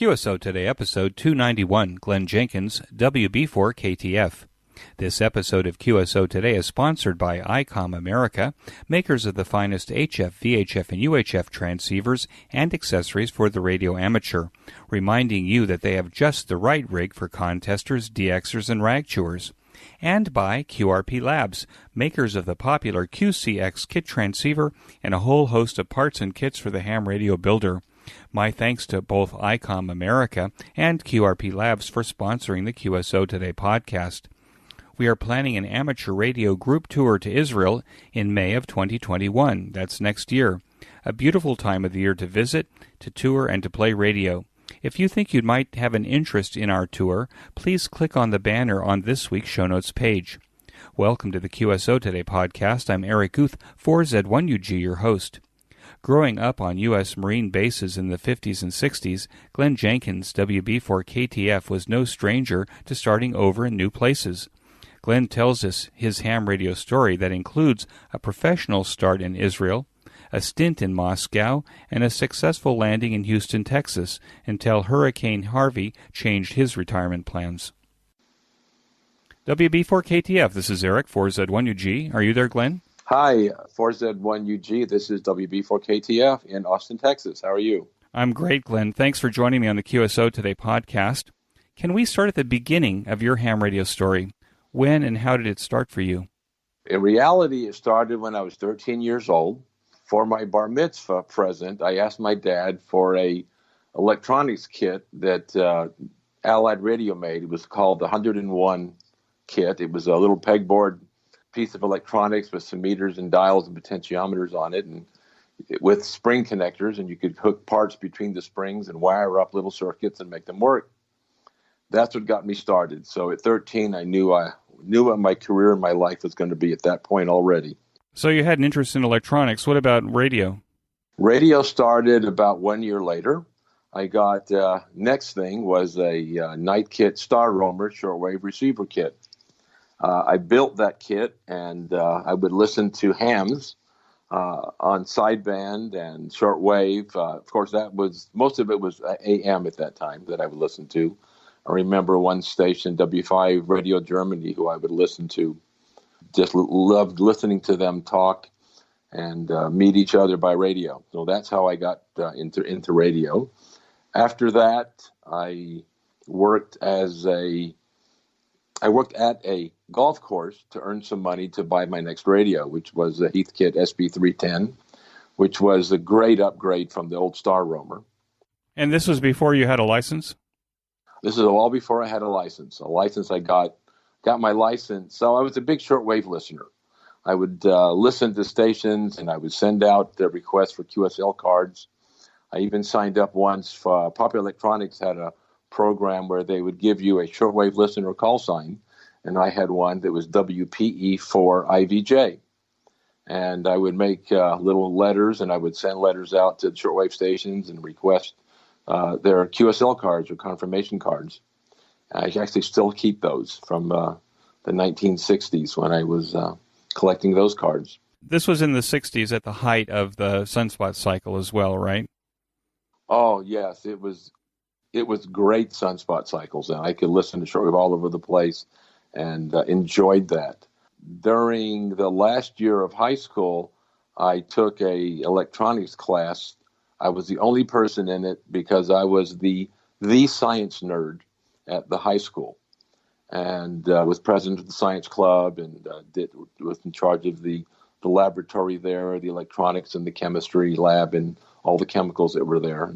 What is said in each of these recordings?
QSO Today, episode 291, Glen Jenkins WB4KTF. This episode of QSO Today is sponsored by ICOM America, makers of the finest HF, VHF, and UHF transceivers and accessories for the radio amateur, reminding you that they have just the right rig for contesters, DXers, and rag chewers. And by QRP Labs, makers of the popular QCX kit transceiver and a whole host of parts and kits for the ham radio builder. My thanks to both ICOM America and QRP Labs for sponsoring the QSO Today podcast. We are planning an amateur radio group tour to Israel in May of 2021. That's next year. A beautiful time of the year to visit, to tour, and to play radio. If you think you might have an interest in our tour, please click on the banner on this week's show notes page. Welcome to the QSO Today podcast. I'm Eric Guth, 4Z1UG, your host. Growing up on U.S. Marine bases in the 50s and 60s, Glen Jenkins WB4KTF was no stranger to starting over in new places. Glen tells us his ham radio story that includes a professional start in Israel, a stint in Moscow, and a successful landing in Houston, Texas, until Hurricane Harvey changed his retirement plans. WB4KTF, this is Eric, 4Z1UG. Are you there, Glen? Hi, 4Z1UG. This is WB4KTF in Austin, Texas. How are you? I'm great, Glen. Thanks for joining me on the QSO Today podcast. Can we start at the beginning of your ham radio story? When and how did it start for you? In reality, it started when I was 13 years old. For my bar mitzvah present, I asked my dad for a electronics kit that Allied Radio made. It was called the 101 kit. It was a little pegboard piece of electronics with some meters and dials and potentiometers on it, and with spring connectors, and you could hook parts between the springs and wire up little circuits and make them work. That's what got me started. So at 13, I knew what my career and my life was going to be at that point already. So you had an interest in electronics. What about radio? Radio started about 1 year later. I got, next thing was a night kit Star Roamer shortwave receiver kit. I built that kit, and I would listen to hams on sideband and shortwave. Of course, most of it was AM at that time that I would listen to. I remember one station, W5 Radio Germany, who I would listen to. Just loved listening to them talk and meet each other by radio. So that's how I got into radio. After that, I worked at a golf course to earn some money to buy my next radio, which was a Heathkit SB310, which was a great upgrade from the old Star Roamer. And this was before you had a license? This is all before I had a license. I got my license. So I was a big shortwave listener. I would listen to stations, and I would send out the requests for QSL cards. I even signed up once for Popular Electronics had a program where they would give you a shortwave listener call sign, and I had one that was WPE4IVJ. And I would make little letters, and I would send letters out to the shortwave stations and request their QSL cards or confirmation cards. I actually still keep those from the 1960s when I was collecting those cards. This was in the 60s at the height of the sunspot cycle as well, right? Oh, yes. It was great sunspot cycles, and I could listen to shortwave all over the place and enjoyed that. During the last year of high school, I took a electronics class. I was the only person in it because I was the science nerd at the high school, and was president of the science club, and was in charge of the laboratory there, the electronics and the chemistry lab, and all the chemicals that were there.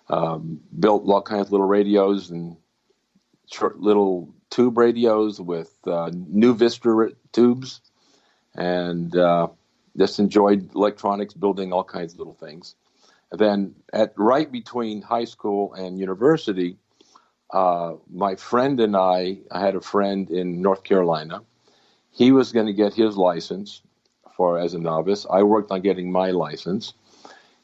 Built all kinds of little radios and short little tube radios with new Vista tubes, and just enjoyed electronics, building all kinds of little things. And then right between high school and university, my friend and I had a friend in North Carolina. He was going to get his license as a novice. I worked on getting my license.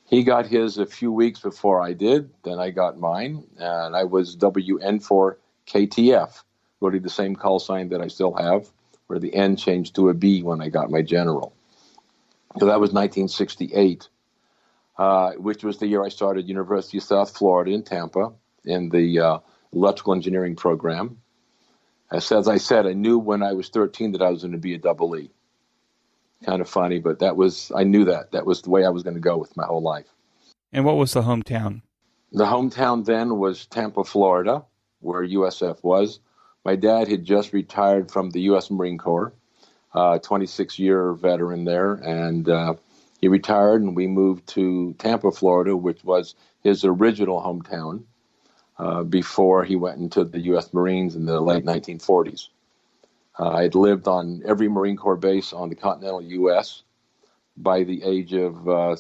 He got his a few weeks before I did. Then I got mine, and I was WN4KTF, really the same call sign that I still have, where the N changed to a B when I got my general. So that was 1968, which was the year I started University of South Florida in Tampa. in the electrical engineering program. As I said, I knew when I was 13 that I was going to be a double E. Kind of funny, but I knew that was the way I was going to go with my whole life. And what was the hometown? The hometown then was Tampa, Florida, where USF was. My dad had just retired from the U.S. Marine Corps, 26-year veteran there, and he retired, and we moved to Tampa, Florida, which was his original hometown before he went into the U.S. Marines in the late 1940s. I'd lived on every Marine Corps base on the continental U.S. By the age of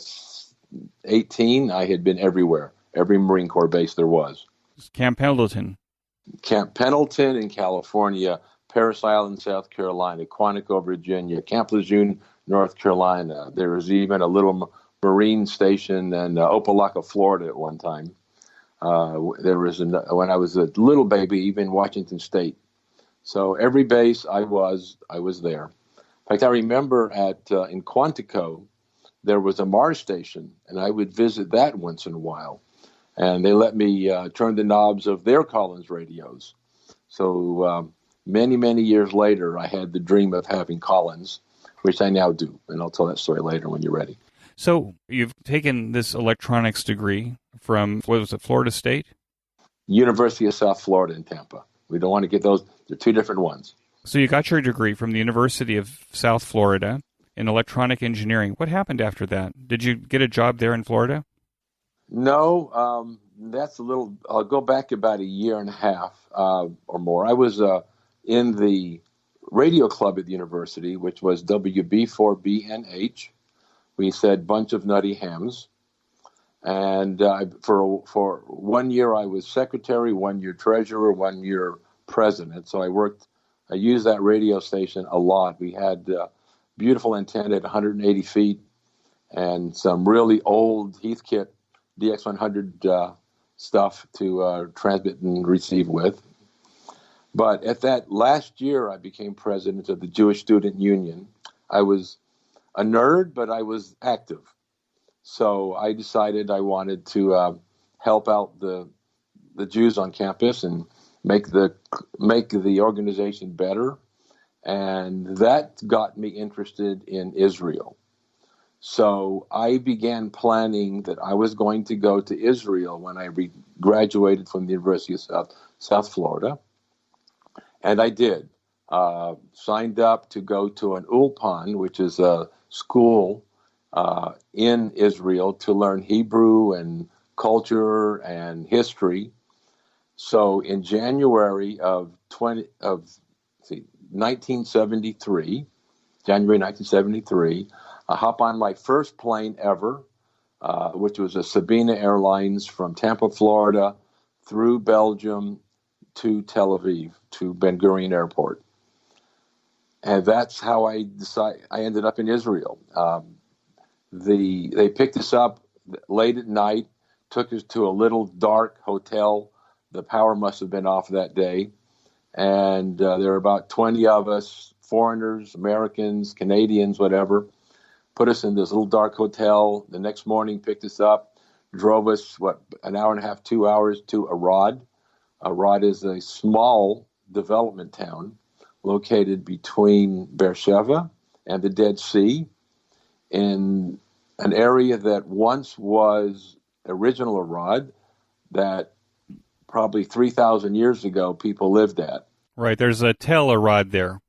18, I had been everywhere, every Marine Corps base there was. Camp Pendleton. Camp Pendleton in California, Parris Island, South Carolina, Quantico, Virginia, Camp Lejeune, North Carolina. There was even a little Marine station in Opelika, Florida at one time. There was, when I was a little baby, even Washington State. So every base I was there. In fact, I remember in Quantico, there was a Mars station, and I would visit that once in a while. And they let me turn the knobs of their Colliins radios. So many, many years later, I had the dream of having Colliins, which I now do. And I'll tell that story later when you're ready. So you've taken this electronics degree from, what was it, Florida State? University of South Florida in Tampa. We don't want to get those. They're two different ones. So you got your degree from the University of South Florida in electronic engineering. What happened after that? Did you get a job there in Florida? No, that's a little. I'll go back about a year and a half or more. I was in the radio club at the university, which was WB4BNH. We said bunch of nutty hams. And for 1 year, I was secretary, 1 year treasurer, 1 year president. So I used that radio station a lot. We had beautiful antenna at 180 feet and some really old Heathkit DX100 stuff to transmit and receive with. But at that last year, I became president of the Jewish Student Union. I was a nerd, but I was active. So I decided I wanted to help out the Jews on campus and make the organization better. And that got me interested in Israel. So I began planning that I was going to go to Israel when I graduated from the University of South Florida. And I did. Signed up to go to an ulpan, which is a school in Israel to learn Hebrew and culture and history. So in January of 1973, I hop on my first plane ever, which was a Sabina Airlines from Tampa, Florida, through Belgium to Tel Aviv, to Ben Gurion Airport. And that's how I ended up in Israel. They picked us up late at night, took us to a little dark hotel. The power must have been off that day. And there were about 20 of us, foreigners, Americans, Canadians, whatever, put us in this little dark hotel. The next morning, picked us up, drove us, an hour and a half, 2 hours to Arad. Arad is a small development town located between Beersheba and the Dead Sea, in an area that once was original Arad, that probably 3,000 years ago people lived at. Right, there's a Tel Arad there.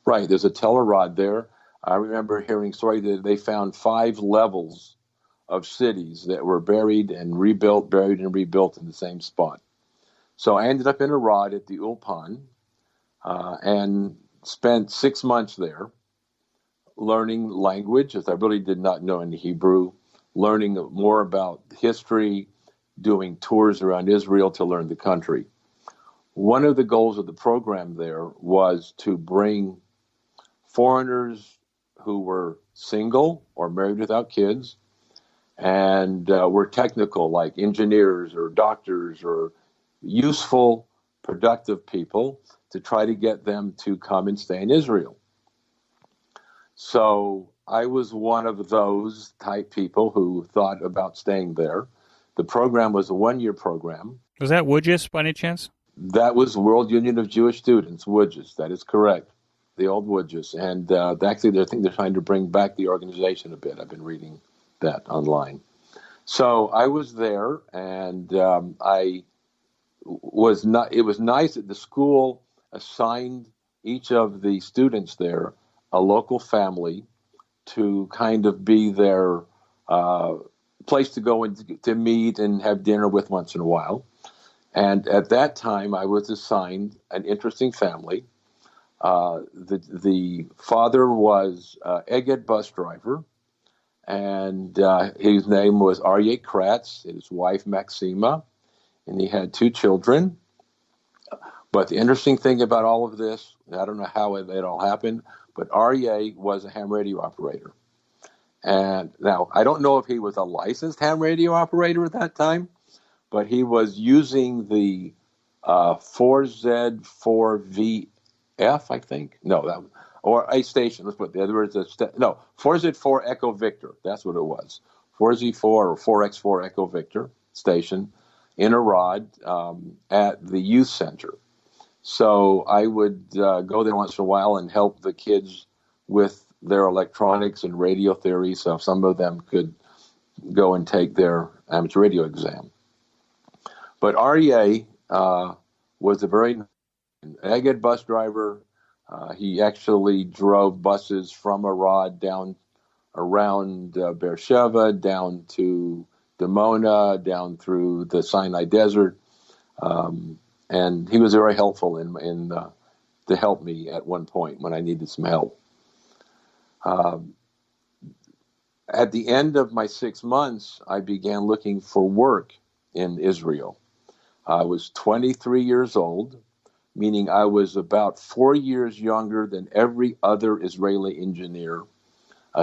Right, there's a Tel Arad there. I remember hearing a story that they found 5 levels of cities that were buried and rebuilt in the same spot. So I ended up in Arad at the Ulpan and spent 6 months there learning language, as I really did not know any Hebrew, learning more about history, doing tours around Israel to learn the country. One of the goals of the program there was to bring foreigners who were single or married without kids and were technical, like engineers or doctors or useful, productive people, to try to get them to come and stay in Israel. So I was one of those type people who thought about staying there. The program was a 1-year program. Was that WUJS by any chance? That was World Union of Jewish Students, WUJS. That is correct, the old WUJS. And actually, I think they're trying to bring back the organization a bit. I've been reading that online. So I was there, and it was nice that the school assigned each of the students there a local family to kind of be their place to go and to meet and have dinner with once in a while. And at that time, I was assigned an interesting family. The father was Egged bus driver, and his name was Aryeh Kratz, his wife Maxima, and he had 2 children. But the interesting thing about all of this, I don't know how it all happened, but Aryeh was a ham radio operator. And now, I don't know if he was a licensed ham radio operator at that time, but he was using the 4Z4VF, I think. No, or a station. Let's put it. The other words, 4Z4 Echo Victor. That's what it was. 4Z4 or 4X4 Echo Victor station in Arad at the youth center. So I would go there once in a while and help the kids with their electronics and radio theory, so some of them could go and take their amateur radio exam. But Aryeh was a very Egged bus driver. He actually drove buses from Arad down around Beersheba, down to Dimona, down through the Sinai Desert. And he was very helpful to help me at one point when I needed some help. At the end of my 6 months, I began looking for work in Israel. I was 23 years old, meaning I was about 4 years younger than every other Israeli engineer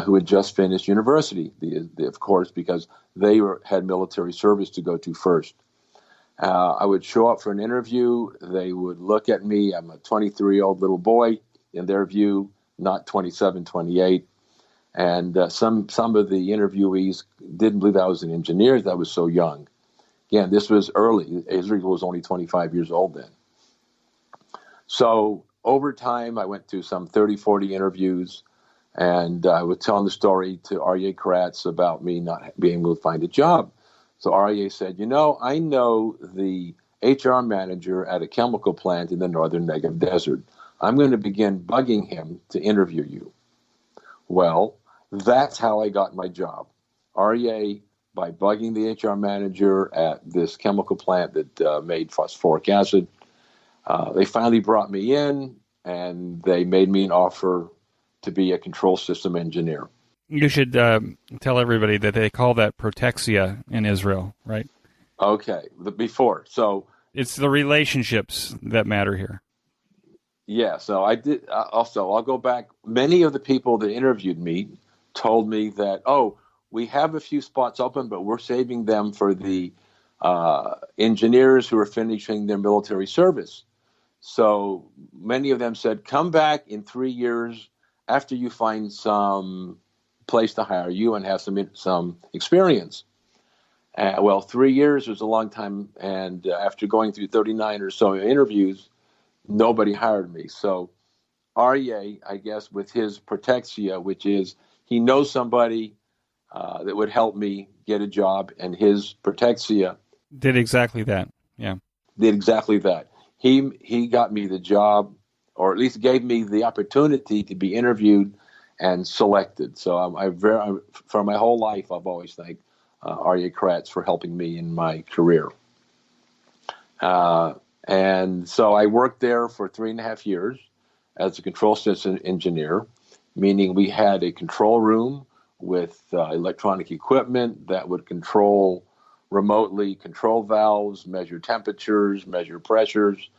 who had just finished university, of course, because they had military service to go to first. I would show up for an interview. They would look at me. I'm a 23-year-old little boy in their view, not 27, 28. And some of the interviewees didn't believe I was an engineer. I was so young. Again, this was early. Israel was only 25 years old then. So over time, I went to some 30, 40 interviews, and I was telling the story to Aryeh Kratz about me not being able to find a job. So Aryeh said, I know the HR manager at a chemical plant in the northern Negev desert. I'm going to begin bugging him to interview you. Well, that's how I got my job. Aryeh, by bugging the HR manager at this chemical plant that made phosphoric acid, they finally brought me in, and they made me an offer to be a control system engineer. You should tell everybody that they call that protexia in Israel, right? Okay, before. So it's the relationships that matter here. Yeah, so I did. Also, I'll go back. Many of the people that interviewed me told me that, we have a few spots open, but we're saving them for the engineers who are finishing their military service. So many of them said, come back in 3 years after you find some place to hire you and have some experience. 3 years was a long time, and after going through 39 or so interviews, nobody hired me. So Aryeh, I guess, with his protexia, which is he knows somebody that would help me get a job, and his protexia did exactly that. Yeah, did exactly that. He got me the job, or at least gave me the opportunity to be interviewed and selected. So for my whole life, I've always thanked Aryeh Kratz for helping me in my career. And so I worked there for 3.5 years as a control system engineer, meaning we had a control room with electronic equipment that would remotely control valves, measure temperatures, measure pressures.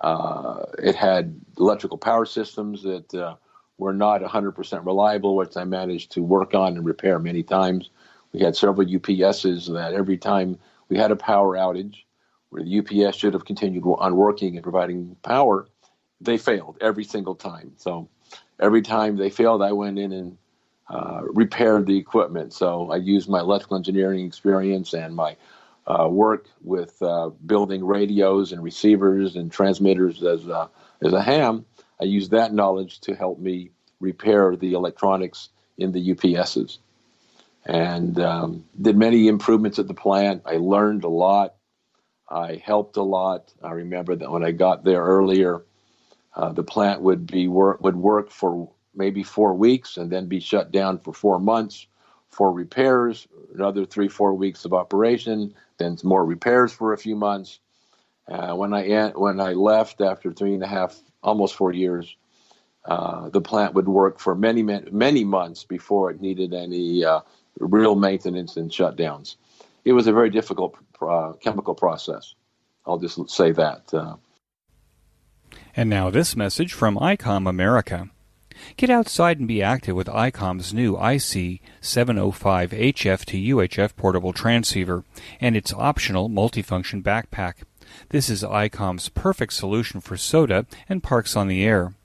It had electrical power systems that were not 100% reliable, which I managed to work on and repair many times. We had several UPSs that every time we had a power outage, where the UPS should have continued on working and providing power, they failed every single time. So every time they failed, I went in and repaired the equipment. So I used my electrical engineering experience and my work with building radios and receivers and transmitters as a ham, I used that knowledge to help me repair the electronics in the UPSs. And did many improvements at the plant. I learned a lot. I helped a lot. I remember that when I got there earlier, the plant would work for maybe 4 weeks and then be shut down for 4 months for repairs, another 3-4 weeks of operation, then more repairs for a few months. When I left after 3.5, almost 4 years, the plant would work for many months before it needed any real maintenance and shutdowns. It was a very difficult chemical process. I'll just say that. And now this message from ICOM America. Get outside and be active with ICOM's new IC705 HF to UHF portable transceiver and its optional multifunction backpack. This is ICOM's perfect solution for SOTA and parks on the air.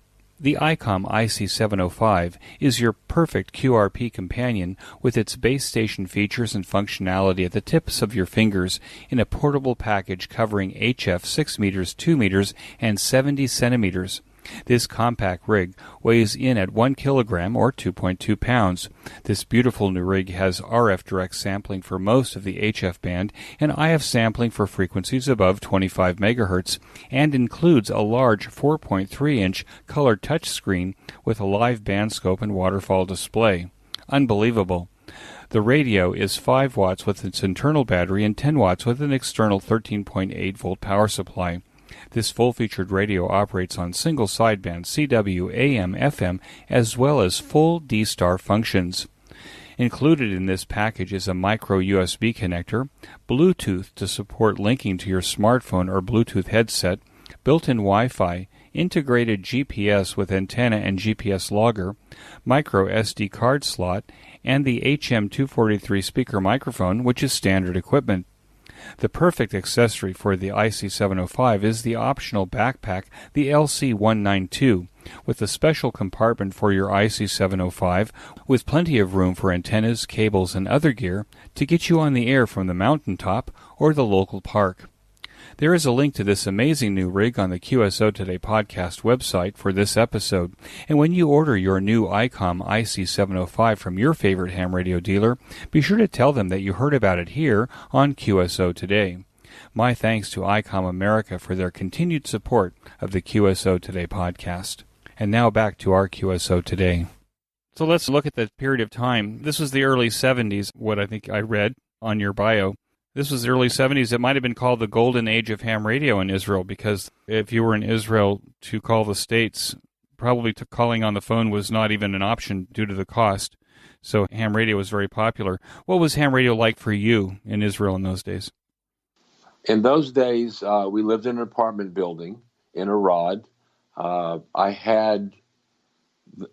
The ICOM IC705 is your perfect QRP companion with its base station features and functionality at the tips of your fingers in a portable package covering HF 6 meters, 2 meters, and 70 centimeters. This compact rig weighs in at 1 kilogram or 2.2 pounds. This beautiful new rig has RF direct sampling for most of the HF band and IF sampling for frequencies above 25 megahertz, and includes a large 4.3-inch color touchscreen with a live band scope and waterfall display. Unbelievable. The radio is 5 watts with its internal battery and 10 watts with an external 13.8-volt power supply. This full-featured radio operates on single sideband CW, AM, FM, as well as full D-Star functions. Included in this package is a micro USB connector, Bluetooth to support linking to your smartphone or Bluetooth headset, built-in Wi-Fi, integrated GPS with antenna and GPS logger, micro SD card slot, and the HM243 speaker microphone, which is standard equipment. The perfect accessory for the IC705 is the optional backpack, the LC192, with a special compartment for your IC705 with plenty of room for antennas, cables, and other gear to get you on the air from the mountaintop or the local park. There is a link to this amazing new rig on the QSO Today podcast website for this episode, and when you order your new ICOM IC705 from your favorite ham radio dealer, be sure to tell them that you heard about it here on QSO Today. My thanks to ICOM America for their continued support of the QSO Today podcast. And now back to our QSO Today. So let's look at the period of time. This was the early 70s, what I think I read on your bio. This was the early 70s. It might have been called the golden age of ham radio in Israel, because if you were in Israel to call the States, probably calling on the phone was not even an option due to the cost. So ham radio was very popular. What was ham radio like for you in Israel in those days? In those days, we lived in an apartment building in Arad. I had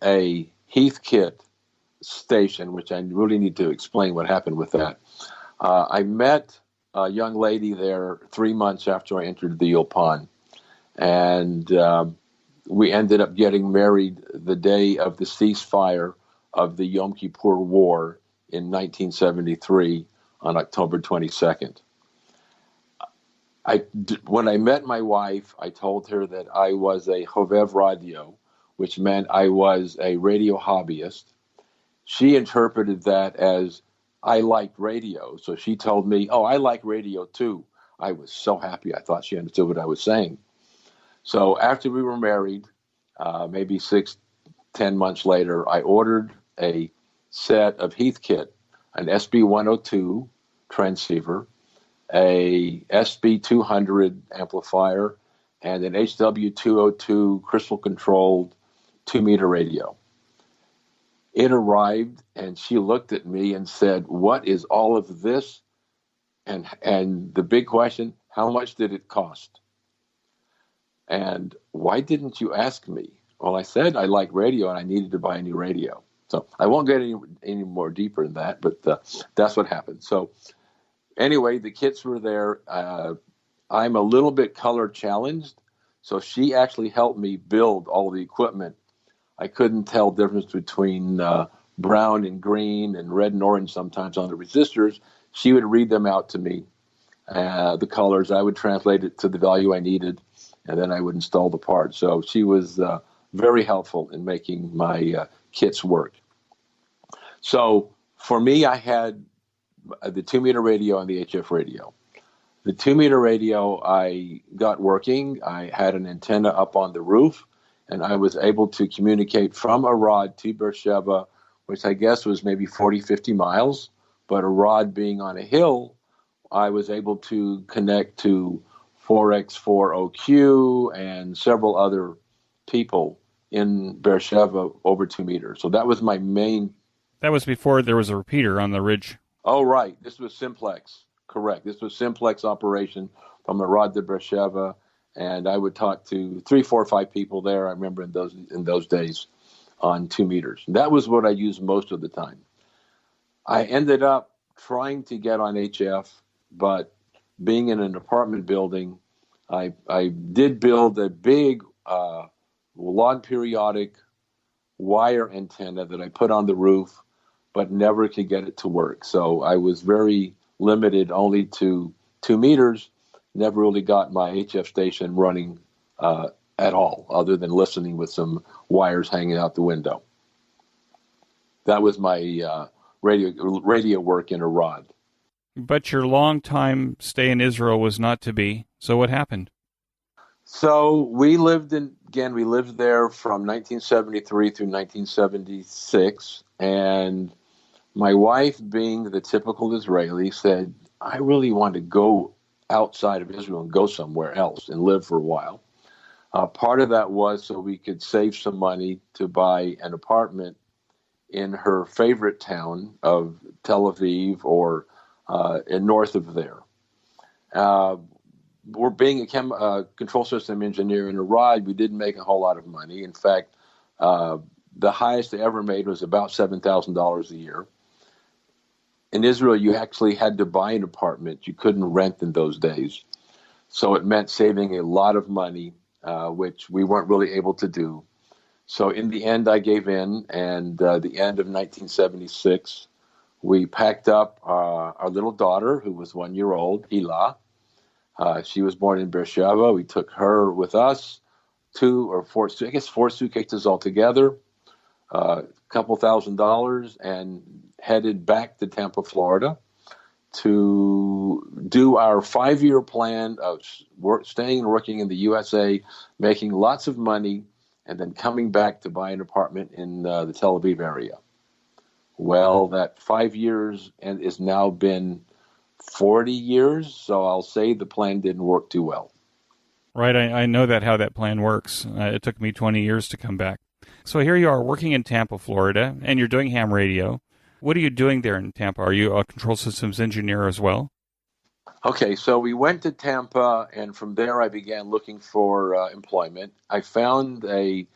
a Heathkit station, which I really need to explain what happened with that. I met a young lady there 3 months after I entered the Yulpan, and we ended up getting married the day of the ceasefire of the Yom Kippur War in 1973 on October 22nd. When I met my wife, I told her that I was a Hovev Radio, which meant I was a radio hobbyist. She interpreted that as I liked radio, so she told me, "Oh, I like radio too." I was so happy. I thought she understood what I was saying. So after we were married, maybe 6-10 months later, I ordered a set of Heathkit, an SB102 transceiver, a SB200 amplifier, and an HW202 crystal-controlled 2-meter radio. It arrived, and she looked at me and said, "What is all of this?" And the big question, how much did it cost? And why didn't you ask me? Well, I said I like radio, and I needed to buy a new radio. So I won't get any more deeper in that, but that's what happened. So anyway, the kits were there. I'm a little bit color challenged, so she actually helped me build all the equipment. I couldn't tell the difference between brown and green and red and orange sometimes on the resistors. She would read them out to me, the colors. I would translate it to the value I needed, and then I would install the part. So she was very helpful in making my kits work. So for me, I had the 2-meter radio and the HF radio. The 2-meter radio I got working. I had an antenna up on the roof, and I was able to communicate from Arad to Beersheba, which I guess was maybe 40, 50 miles. But Arad being on a hill, I was able to connect to 4X4OQ and several other people in Beersheba over 2 meters. So that was my main. That was before there was a repeater on the ridge. Oh, right. This was simplex. Correct. This was simplex operation from Arad to Beersheba, and I would talk to 3, 4, 5 people there. I remember in those days on 2 meters. And that was what I used most of the time. I ended up trying to get on HF, but being in an apartment building, I did build a big log periodic wire antenna that I put on the roof, but never could get it to work. So I was very limited only to 2 meters, never really got my HF station running at all, other than listening with some wires hanging out the window. That was my radio work in Arad. But your long time stay in Israel was not to be. So what happened? So we lived there from 1973 through 1976, and my wife, being the typical Israeli, said, I really want to go outside of Israel and go somewhere else and live for a while. Part of that was so we could save some money to buy an apartment in her favorite town of Tel Aviv or in north of there. We're being a control system engineer in Arad, we didn't make a whole lot of money. In fact, the highest I ever made was about $7,000 a year. In Israel, you actually had to buy an apartment. You couldn't rent in those days. So it meant saving a lot of money, which we weren't really able to do. So in the end, I gave in, and the end of 1976, we packed up our little daughter, who was 1 year old, Hila. She was born in Beersheba. We took her with us, 4 suitcases altogether, a couple $1,000, and headed back to Tampa, Florida, to do our 5-year plan of staying and working in the USA, making lots of money, and then coming back to buy an apartment in the Tel Aviv area. Well, that 5 years is now been 40 years, so I'll say the plan didn't work too well. Right, I know how that plan works. It took me 20 years to come back. So here you are working in Tampa, Florida, and you're doing ham radio. What are you doing there in Tampa? Are you a control systems engineer as well? Okay, so we went to Tampa, and from there I began looking for employment. I found a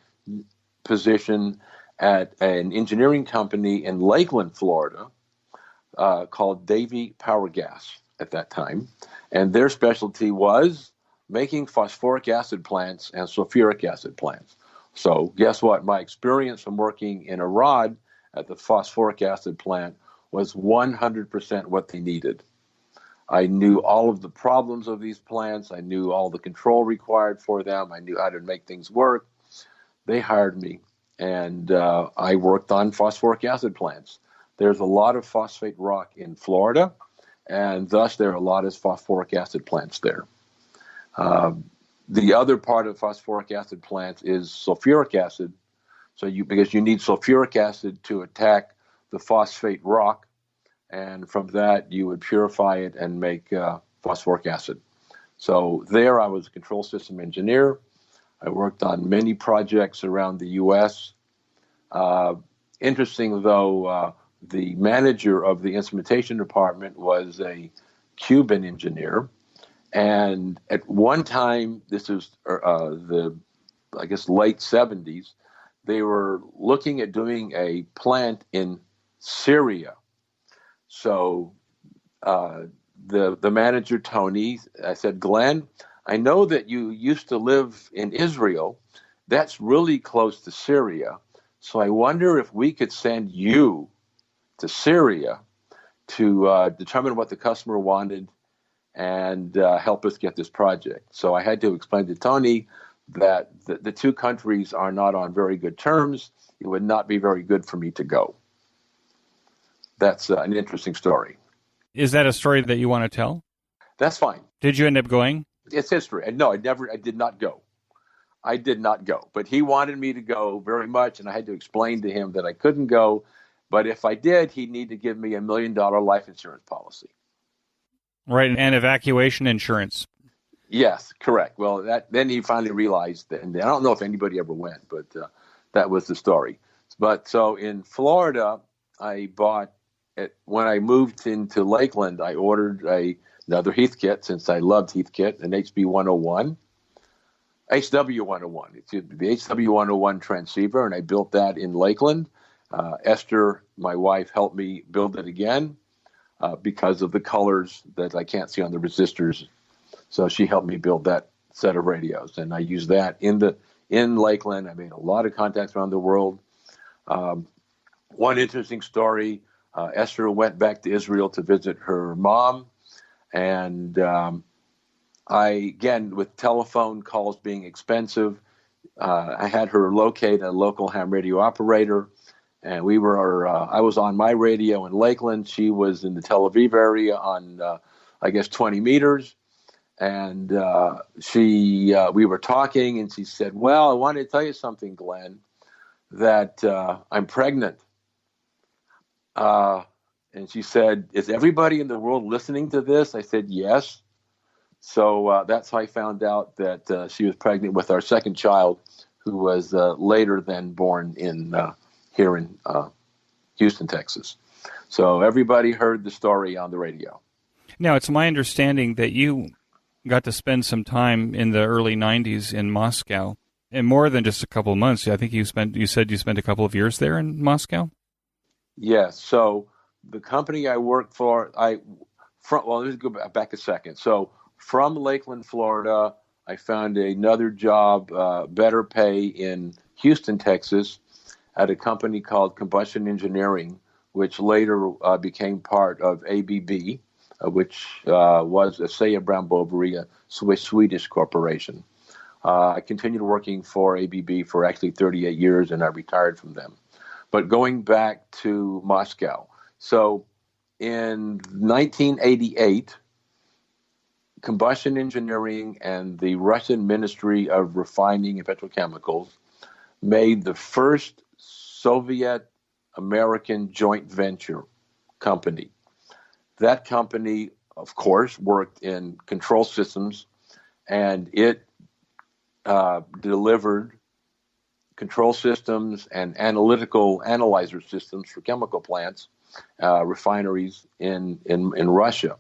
position at an engineering company in Lakeland, Florida, called Davy Power Gas at that time. And their specialty was making phosphoric acid plants and sulfuric acid plants. So guess what? My experience from working in Arad at the phosphoric acid plant was 100% what they needed. I knew all of the problems of these plants. I knew all the control required for them. I knew how to make things work. They hired me, and I worked on phosphoric acid plants. There's a lot of phosphate rock in Florida, and thus there are a lot of phosphoric acid plants there. The other part of phosphoric acid plants is sulfuric acid. So because you need sulfuric acid to attack the phosphate rock, and from that you would purify it and make phosphoric acid. So there I was a control system engineer. I worked on many projects around the U.S. Interesting, though, the manager of the instrumentation department was a Cuban engineer. And at one time, this is late 70s, they were looking at doing a plant in Syria. So the manager, Tony, I said, Glenn, I know that you used to live in Israel. That's really close to Syria. So I wonder if we could send you to Syria to determine what the customer wanted and help us get this project. So I had to explain to Tony that the two countries are not on very good terms. It would not be very good for me to go. That's an interesting story. Is that a story that you want to tell? That's fine. Did you end up going? It's history. And no, I did not go. I did not go. But he wanted me to go very much, and I had to explain to him that I couldn't go. But if I did, he'd need to give me $1 million life insurance policy. Right, and evacuation insurance. Yes, correct. Well, then he finally realized that, and I don't know if anybody ever went, but that was the story. But so in Florida, I bought it when I moved into Lakeland. I ordered another Heathkit, since I loved Heathkit, an HW101. It's the HW101 transceiver, and I built that in Lakeland. Esther, my wife, helped me build it again because of the colors that I can't see on the resistors. So she helped me build that set of radios, and I used that in Lakeland. I made a lot of contacts around the world. One interesting story, Esther went back to Israel to visit her mom, and again, with telephone calls being expensive, I had her locate a local ham radio operator, and I was on my radio in Lakeland. She was in the Tel Aviv area on, 20 meters. And we were talking, and she said, "Well, I wanted to tell you something, Glenn, that I'm pregnant." And she said, "Is everybody in the world listening to this?" I said, "Yes." So that's how I found out that she was pregnant with our second child, who was later then born here in Houston, Texas. So everybody heard the story on the radio. Now, it's my understanding that you got to spend some time in the early 90s in Moscow, and more than just a couple of months. I think you said you spent a couple of years there in Moscow? Yes. So the company I worked for, let me go back a second. So from Lakeland, Florida, I found another job, better pay in Houston, Texas, at a company called Combustion Engineering, which later became part of ABB, which was Asea Brown Boveri, a Swedish corporation. I continued working for ABB for actually 38 years, and I retired from them. But going back to Moscow, so in 1988, Combustion Engineering and the Russian Ministry of Refining and Petrochemicals made the first Soviet-American joint venture company. That company, of course, worked in control systems, and it delivered control systems and analytical analyzer systems for chemical plants, refineries in Russia.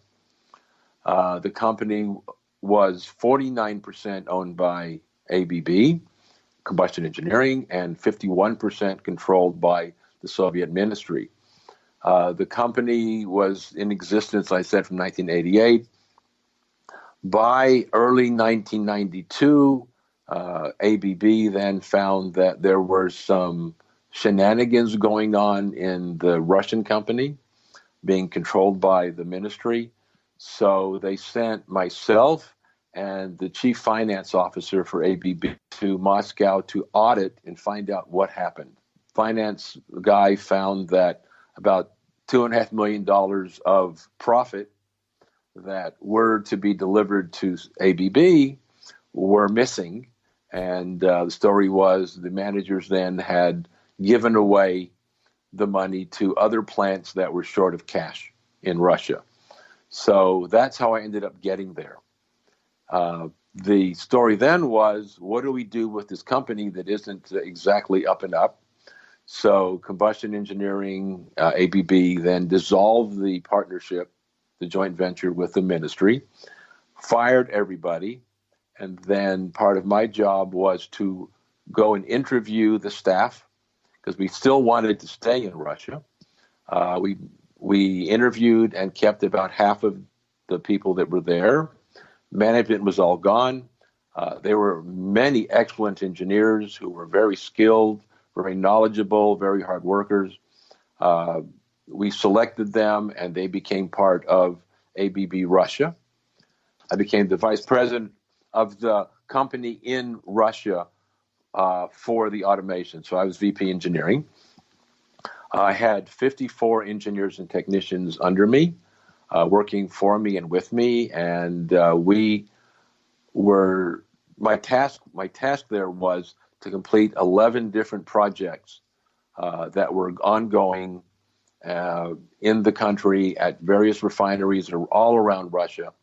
The company was 49% owned by ABB, Combustion Engineering, and 51% controlled by the Soviet Ministry. The company was in existence, I said, from 1988. By early 1992, ABB then found that there were some shenanigans going on in the Russian company being controlled by the ministry. So they sent myself and the chief finance officer for ABB to Moscow to audit and find out what happened. Finance guy found that about $2.5 million of profit that were to be delivered to ABB were missing. And the story was the managers then had given away the money to other plants that were short of cash in Russia. So that's how I ended up getting there. The story then was, what do we do with this company that isn't exactly up and up? So Combustion Engineering, ABB, then dissolved the partnership, the joint venture with the ministry, fired everybody, and then part of my job was to go and interview the staff, because we still wanted to stay in Russia. We interviewed and kept about half of the people that were there. Management was all gone. There were many excellent engineers who were very skilled, very knowledgeable, very hard workers. We selected them, and they became part of ABB Russia. I became the vice president of the company in Russia for the automation. So I was VP engineering. I had 54 engineers and technicians under me, working for me and with me, and my task there was to complete 11 different projects that were ongoing in the country at various refineries all around Russia.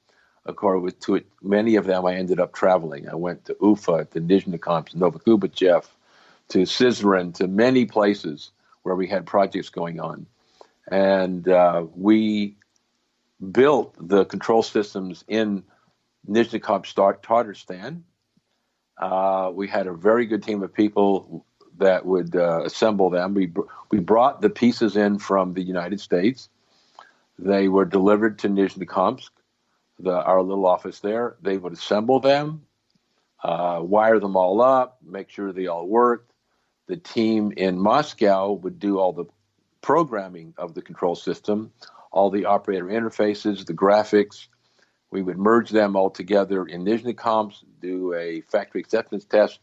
According to it, many of them I ended up traveling. I went to Ufa, to Nizhny-Novgorod, Novokubachev, to Syzran, to many places where we had projects going on. And we built the control systems in Nizhny-Novgorod, Tatarstan. We had a very good team of people that would assemble them. We brought the pieces in from the United States. They were delivered to Nizhny-Novgorod, our little office there. They would assemble them, wire them all up, make sure they all worked. The team in Moscow would do all the programming of the control system, all the operator interfaces, the graphics. We would merge them all together in Nizhny-Novgorod, do a factory acceptance test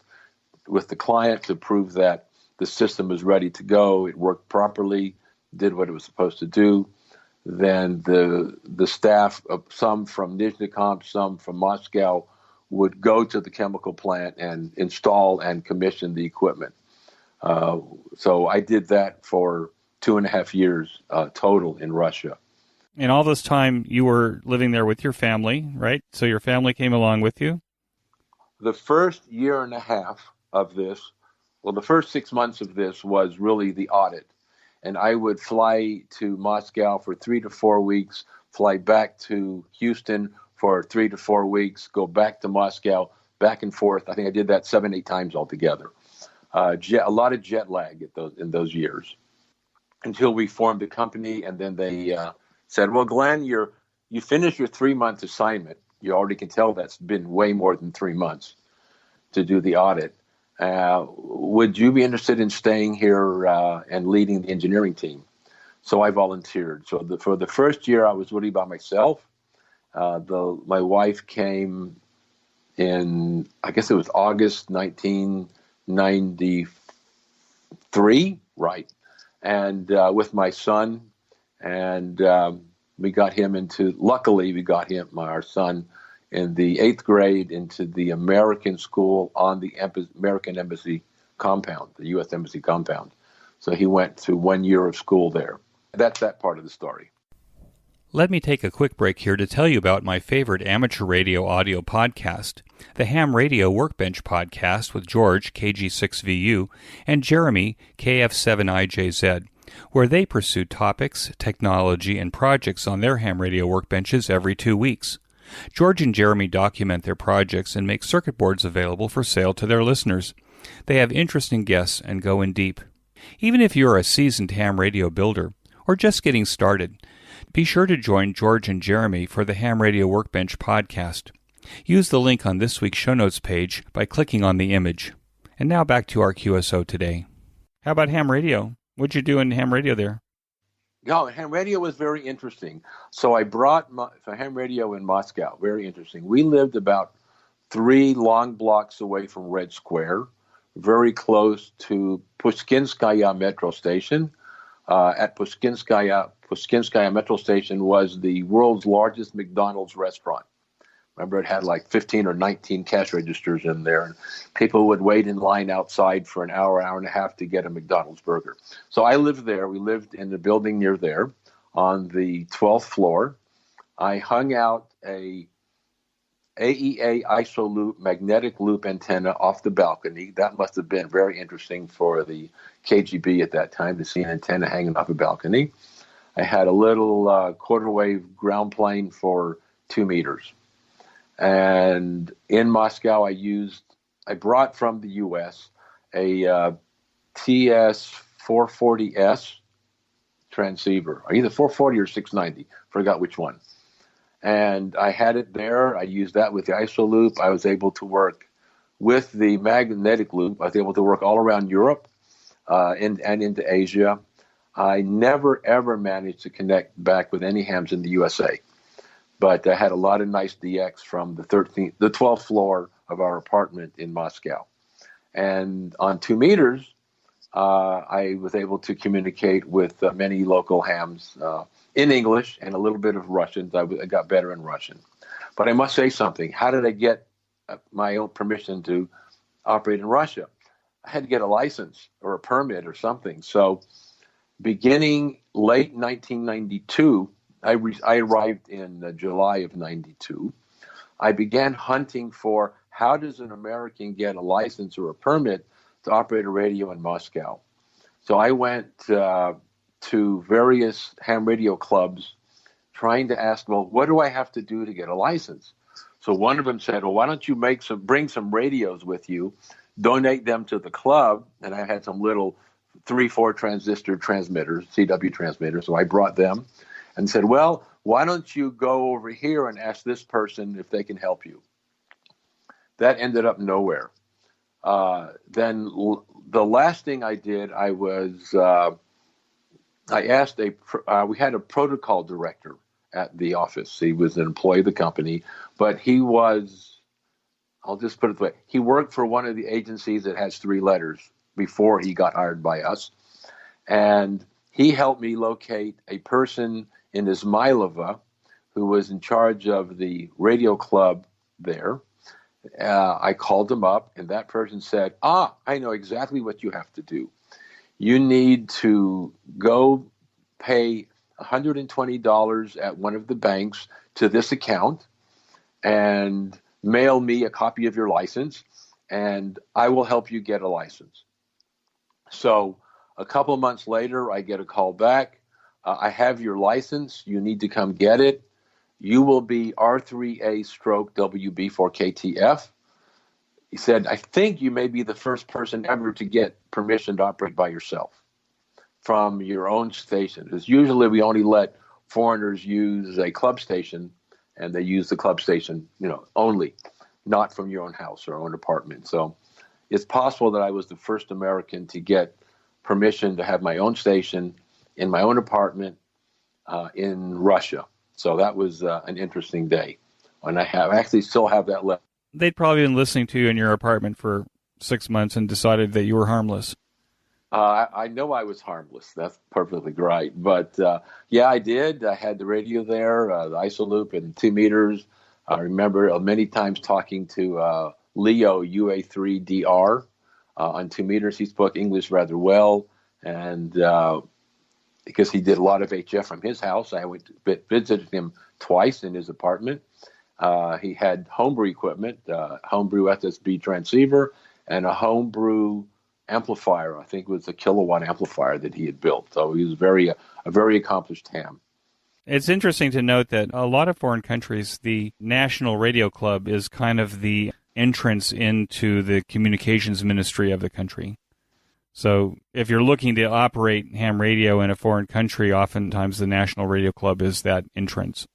with the client to prove that the system was ready to go, it worked properly, did what it was supposed to do. Then the staff, some from Nizhny-Novgorod, some from Moscow, would go to the chemical plant and install and commission the equipment. So I did that for 2.5 years total in Russia. And all this time you were living there with your family, right? So your family came along with you? The first year and a half of this, the first 6 months of this was really the audit. And I would fly to Moscow for 3 to 4 weeks, fly back to Houston for 3 to 4 weeks, go back to Moscow, back and forth. I think I did that 7-8 times altogether. A lot of jet lag in those years until we formed the company. And then they said, well, Glenn, you finished your 3-month assignment. You already can tell that's been way more than 3 months to do the audit. Would you be interested in staying here and leading the engineering team? So I volunteered. So for the first year, I was really by myself. My wife came in, I guess it was August 1993, right? And with my son, and luckily we got our son, in the 8th grade into the American school on the American Embassy compound, the U.S. Embassy compound. So he went through 1 year of school there. That's that part of the story. Let me take a quick break here to tell you about my favorite amateur radio audio podcast, the Ham Radio Workbench Podcast with George, KG6VU, and Jeremy, KF7IJZ, where they pursue topics, technology, and projects on their ham radio workbenches every 2 weeks. George and Jeremy document their projects and make circuit boards available for sale to their listeners. They have interesting guests and go in deep. Even if you're a seasoned ham radio builder or just getting started, be sure to join George and Jeremy for the Ham Radio Workbench podcast. Use the link on this week's show notes page by clicking on the image. And now back to our QSO today. How about ham radio? What'd you do in ham radio there? No, ham radio was very interesting. So I brought ham radio in Moscow. Very interesting. We lived about 3 long blocks away from Red Square, very close to Pushkinskaya metro station. At Pushkinskaya metro station was the world's largest McDonald's restaurant. Remember, it had like 15 or 19 cash registers in there, and people would wait in line outside for an hour and a half to get a McDonald's burger. So I lived there. We lived in the building near there on the 12th floor. I hung out a AEA ISO magnetic loop antenna off the balcony. That must have been very interesting for the KGB at that time to see an antenna hanging off a balcony. I had a little quarter wave ground plane for 2 meters. And in Moscow, I brought from the U.S. a TS440S transceiver, either 440 or 690, forgot which one. And I had it there. I used that with the ISO loop. I was able to work with the magnetic loop. I was able to work all around Europe and into Asia. I never, ever managed to connect back with any hams in the USA. But I had a lot of nice DX from the 12th floor of our apartment in Moscow. And on 2 meters, I was able to communicate with many local hams in English and a little bit of Russian. I got better in Russian. But I must say something. How did I get my own permission to operate in Russia? I had to get a license or a permit or something. So beginning late 1992, I arrived in July of 92. I began hunting for how does an American get a license or a permit to operate a radio in Moscow. So I went to various ham radio clubs trying to ask, well, what do I have to do to get a license? So one of them said, well, why don't you bring some radios with you, donate them to the club. And I had some little 3-4 transistor transmitters, CW transmitters. So I brought them and said, well, why don't you go over here and ask this person if they can help you? That ended up nowhere. Then the last thing I did, I asked we had a protocol director at the office. He was an employee of the company, but I'll just put it this way, he worked for one of the agencies that has 3 letters before he got hired by us. And he helped me locate a person in Izmailova who was in charge of the radio club there. I called him up, and that person said, I know exactly what you have to do. You need to go pay $120 at one of the banks to this account and mail me a copy of your license, and I will help you get a license. So a couple of months later, I get a call back. I have your license. You need to come get it. You will be R3A stroke WB4KTF. He said, I think you may be the first person ever to get permission to operate by yourself from your own station. Because usually we only let foreigners use a club station, and they use the club station, only, not from your own house or own apartment. So it's possible that I was the first American to get permission to have my own station in my own apartment in Russia. So that was an interesting day. And I actually still have that left. They'd probably been listening to you in your apartment for 6 months and decided that you were harmless. I know I was harmless. That's perfectly right. But yeah, I did. I had the radio there, the isoloop and 2 meters. I remember many times talking to Leo UA3DR on 2 meters. He spoke English rather well. And because he did a lot of HF from his house, I went to visited him twice in his apartment. He had homebrew equipment, homebrew SSB transceiver, and a homebrew amplifier. I think it was a kilowatt amplifier that he had built. So he was a very accomplished ham. It's interesting to note that a lot of foreign countries, the National Radio Club is kind of the entrance into the communications ministry of the country. So if you're looking to operate ham radio in a foreign country, oftentimes the National Radio Club is that entrance.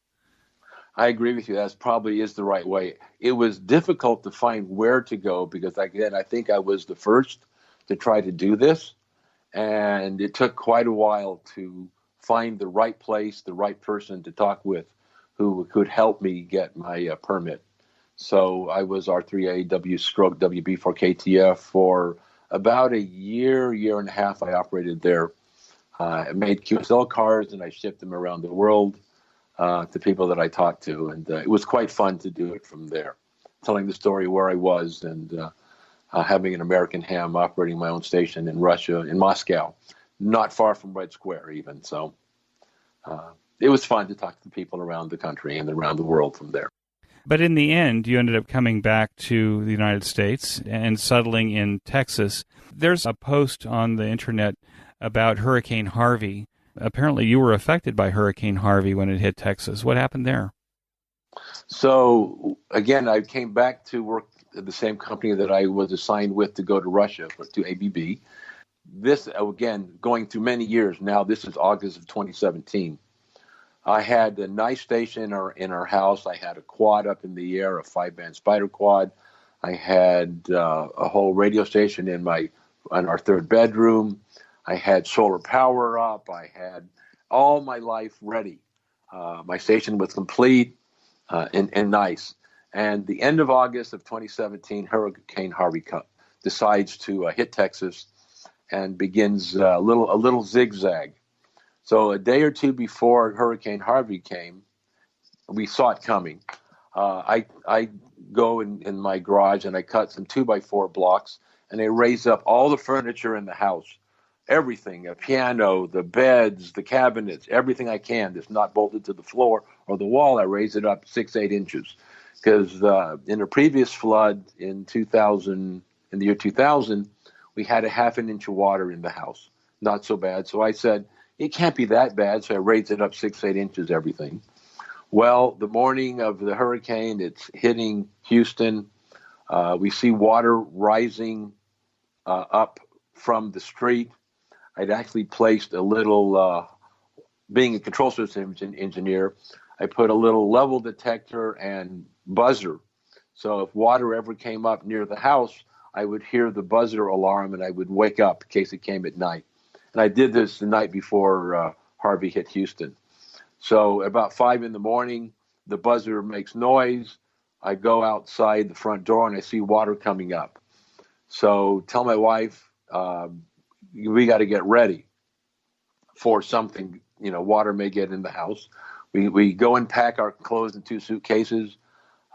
I agree with you. That probably is the right way. It was difficult to find where to go because, again, I think I was the first to try to do this. And it took quite a while to find the right place, the right person to talk with who could help me get my permit. So I was R3A WB4KTF for about a year and a half. I operated there. I made QSO cards and I shipped them around the world to people that I talked to. And it was quite fun to do it from there, telling the story where I was and having an American ham operating my own station in Russia, in Moscow, not far from Red Square even. So it was fun to talk to people around the country and around the world from there. But in the end, you ended up coming back to the United States and settling in Texas. There's a post on the internet about Hurricane Harvey. Apparently you were affected by Hurricane Harvey when it hit Texas. What happened there? So, again, I came back to work at the same company that I was assigned with to go to Russia, to ABB. This, again, going through many years now, this is August of 2017. I had a nice station in our house. I had a quad up in the air, a 5-band spider quad. I had a whole radio station in our third bedroom. I had solar power up. I had all my life ready. My station was complete. and nice. And the end of August of 2017, Hurricane Harvey decides to hit Texas and begins a little zigzag. So a day or two before Hurricane Harvey came, we saw it coming. I go in my garage and I cut some 2x4 blocks, and I raise up all the furniture in the house, everything, a piano, the beds, the cabinets, everything I can that's not bolted to the floor or the wall. I raise it up 6-8 inches, because in a previous flood in the year 2000, we had a half an inch of water in the house. Not so bad. So I said, it can't be that bad. So I raised it up 6-8 inches, everything. Well, the morning of the hurricane, it's hitting Houston. We see water rising up from the street. I'd actually placed a little, being a control system engineer, I put a little level detector and buzzer. So if water ever came up near the house, I would hear the buzzer alarm and I would wake up in case it came at night. And I did this the night before Harvey hit Houston. So about 5 a.m, the buzzer makes noise. I go outside the front door and I see water coming up. So tell my wife, we got to get ready for something. Water may get in the house. We go and pack our clothes in 2 suitcases.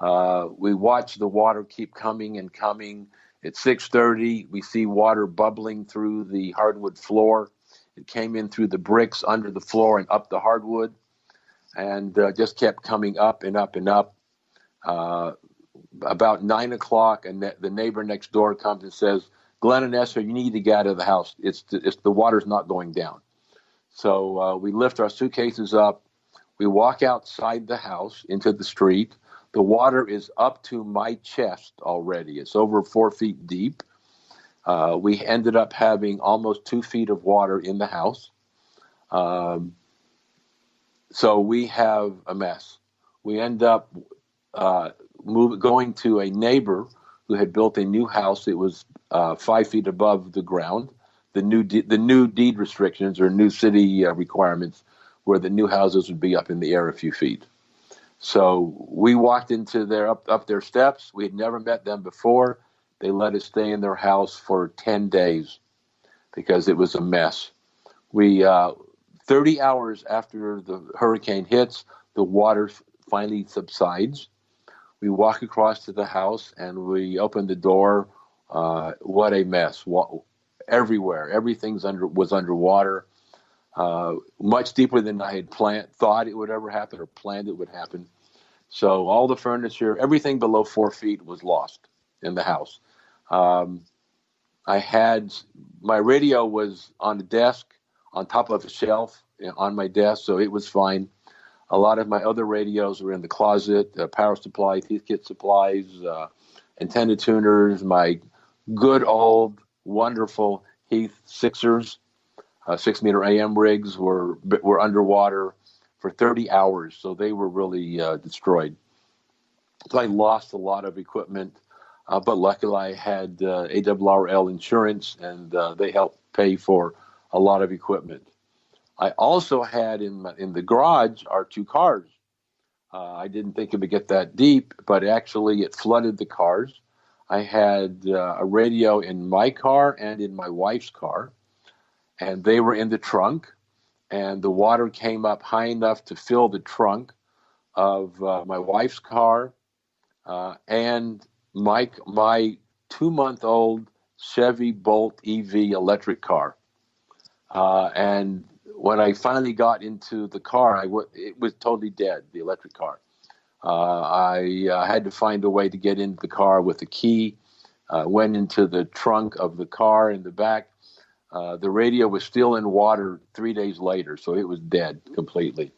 We watch the water keep coming and coming. At 6:30, we see water bubbling through the hardwood floor. It came in through the bricks under the floor and up the hardwood, and just kept coming up and up and up. About 9 o'clock, and the neighbor next door comes and says, "Glenn and Esther, you need to get out of the house. It's the water's not going down." So we lift our suitcases up. We walk outside the house into the street. The water is up to my chest already. It's over 4 feet deep. We ended up having almost 2 feet of water in the house. So we have a mess. We end up going to a neighbor who had built a new house. It was 5 feet above the ground. The new deed restrictions or new city requirements, where the new houses would be up in the air a few feet. So we walked into up their steps. We had never met them before. They let us stay in their house for 10 days because it was a mess. 30 hours after the hurricane hits, the water finally subsides. We walk across to the house and we open the door. What a mess. Everywhere. Everything was underwater. Much deeper than I had thought it would ever happen or planned it would happen. So all the furniture, everything below 4 feet was lost in the house. My radio was on the desk, on top of a shelf on my desk, so it was fine. A lot of my other radios were in the closet, power supply, Heathkit supplies, antenna tuners, my good old, wonderful Heath Sixers, 6-meter AM rigs were underwater for 30 hours, so they were really destroyed. So I lost a lot of equipment, but luckily I had ARRL insurance, and they helped pay for a lot of equipment. I also had in the garage our 2 cars. I didn't think it would get that deep, but actually it flooded the cars. I had a radio in my car and in my wife's car, and they were in the trunk, and the water came up high enough to fill the trunk of my wife's car and my 2-month-old Chevy Bolt EV electric car. And when I finally got into the car, it was totally dead, the electric car. I had to find a way to get into the car with a key, went into the trunk of the car in the back. The radio was still in water 3 days later, so it was dead completely.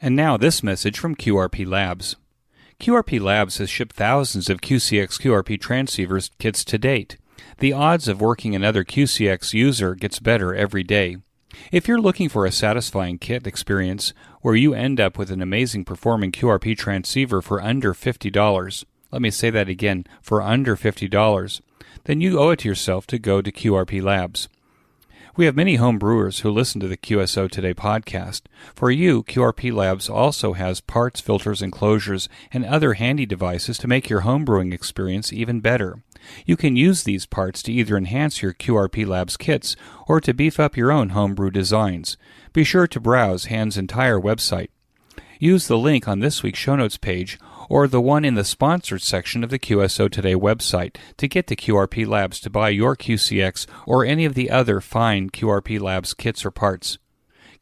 And now this message from QRP Labs. QRP Labs has shipped thousands of QCX QRP transceivers kits to date. The odds of working another QCX user gets better every day. If you're looking for a satisfying kit experience where you end up with an amazing performing QRP transceiver for under $50, let me say that again, for under $50, then you owe it to yourself to go to QRP Labs. We have many home brewers who listen to the QSO Today podcast. For you, QRP Labs also has parts, filters, enclosures, and other handy devices to make your home brewing experience even better. You can use these parts to either enhance your QRP Labs kits or to beef up your own homebrew designs. Be sure to browse Hand's entire website. Use the link on this week's show notes page or the one in the sponsored section of the QSO Today website to get to QRP Labs to buy your QCX or any of the other fine QRP Labs kits or parts.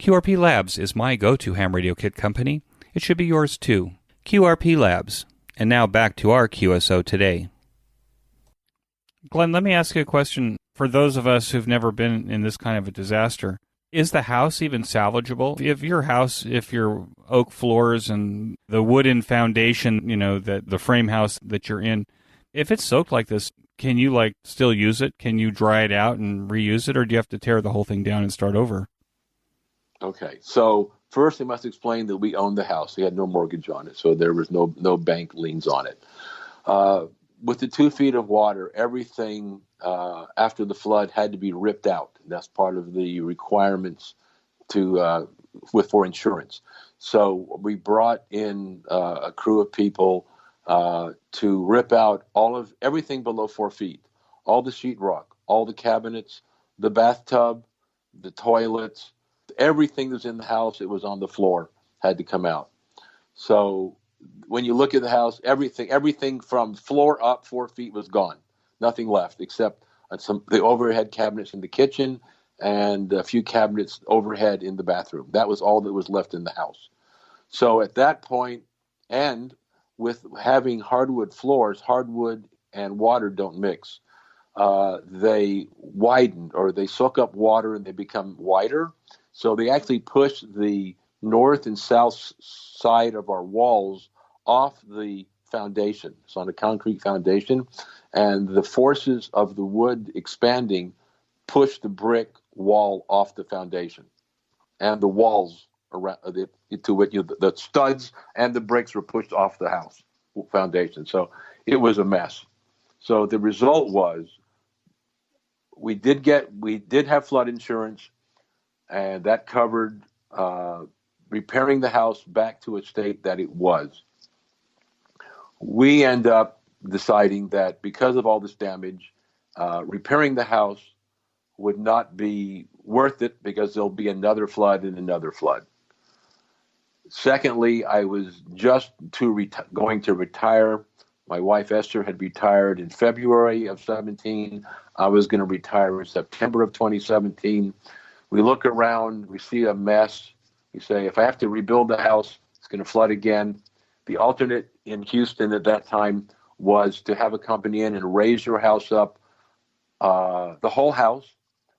QRP Labs is my go-to ham radio kit company. It should be yours too. QRP Labs. And now back to our QSO Today. Glenn, let me ask you a question. For those of us who've never been in this kind of a disaster, is the house even salvageable? If your oak floors and the wooden foundation, the frame house that you're in, if it's soaked like this, can you still use it? Can you dry it out and reuse it, or do you have to tear the whole thing down and start over? Okay, so first they must explain that we owned the house. We had no mortgage on it, so there was no bank liens on it. With the 2 feet of water, everything after the flood had to be ripped out. That's part of the requirements for insurance. So we brought in a crew of people to rip out everything below 4 feet, all the sheetrock, all the cabinets, the bathtub, the toilets, everything that's in the house that was on the floor had to come out. So when you look at the house, everything from floor up 4 feet was gone. Nothing left except the overhead cabinets in the kitchen and a few cabinets overhead in the bathroom. That was all that was left in the house. So at that point, and with having hardwood floors, hardwood and water don't mix. They widen, or they soak up water and they become wider. So they actually push the north and south side of our walls off the foundation. It's on a concrete foundation, and the forces of the wood expanding push the brick wall off the foundation, and the walls around the studs and the bricks were pushed off the house foundation. So it was a mess. So the result was we did have flood insurance, and that covered repairing the house back to a state that it was. We end up deciding that because of all this damage, repairing the house would not be worth it because there'll be another flood and another flood. Secondly, I was just going to retire. My wife Esther had retired in February of 17. I was going to retire in September of 2017. We look around, we see a mess. We say, if I have to rebuild the house, it's going to flood again. The alternate in Houston at that time was to have a company in and raise your house up, the whole house,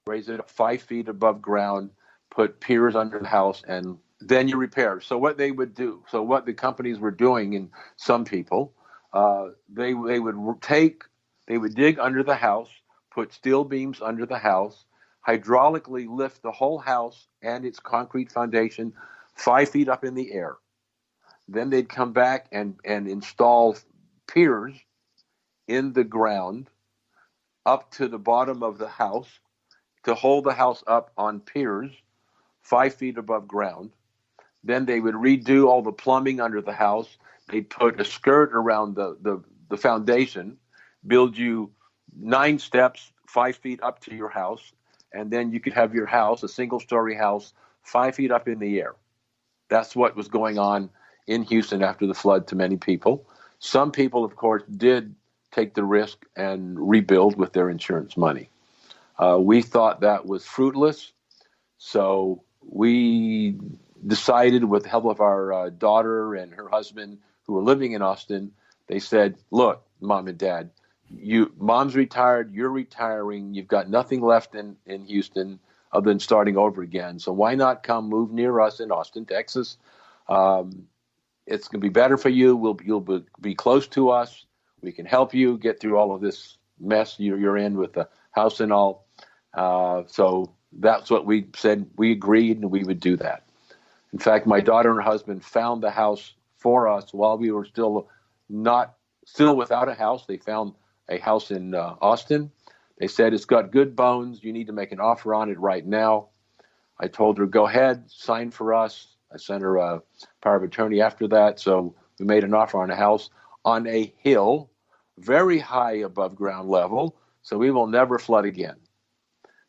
raise it up 5 feet above ground, put piers under the house, and then you repair. So what they would do, so what the companies were doing, and some people, they would dig under the house, put steel beams under the house, hydraulically lift the whole house and its concrete foundation 5 feet up in the air. Then they'd come back and install piers in the ground up to the bottom of the house to hold the house up on piers 5 feet above ground. Then they would redo all the plumbing under the house. They'd put a skirt around the foundation, build you 9 steps 5 feet up to your house, and then you could have your house, a single-story house, 5 feet up in the air. That's what was going on in Houston after the flood to many people. Some people, of course, did take the risk and rebuild with their insurance money. We thought that was fruitless, so we decided, with the help of our daughter and her husband who were living in Austin, they said, look, Mom and Dad, Mom's retired, you're retiring, you've got nothing left in Houston other than starting over again. So why not come move near us in Austin, Texas? It's going to be better for you. You'll be close to us. We can help you get through all of this mess you're in with the house and all. So that's what we said. We agreed, and we would do that. In fact, my daughter and her husband found the house for us while we were still without a house. They found a house in Austin. They said, it's got good bones. You need to make an offer on it right now. I told her, go ahead, sign for us. I sent her a power of attorney after that. So we made an offer on a house on a hill, very high above ground level. So we will never flood again.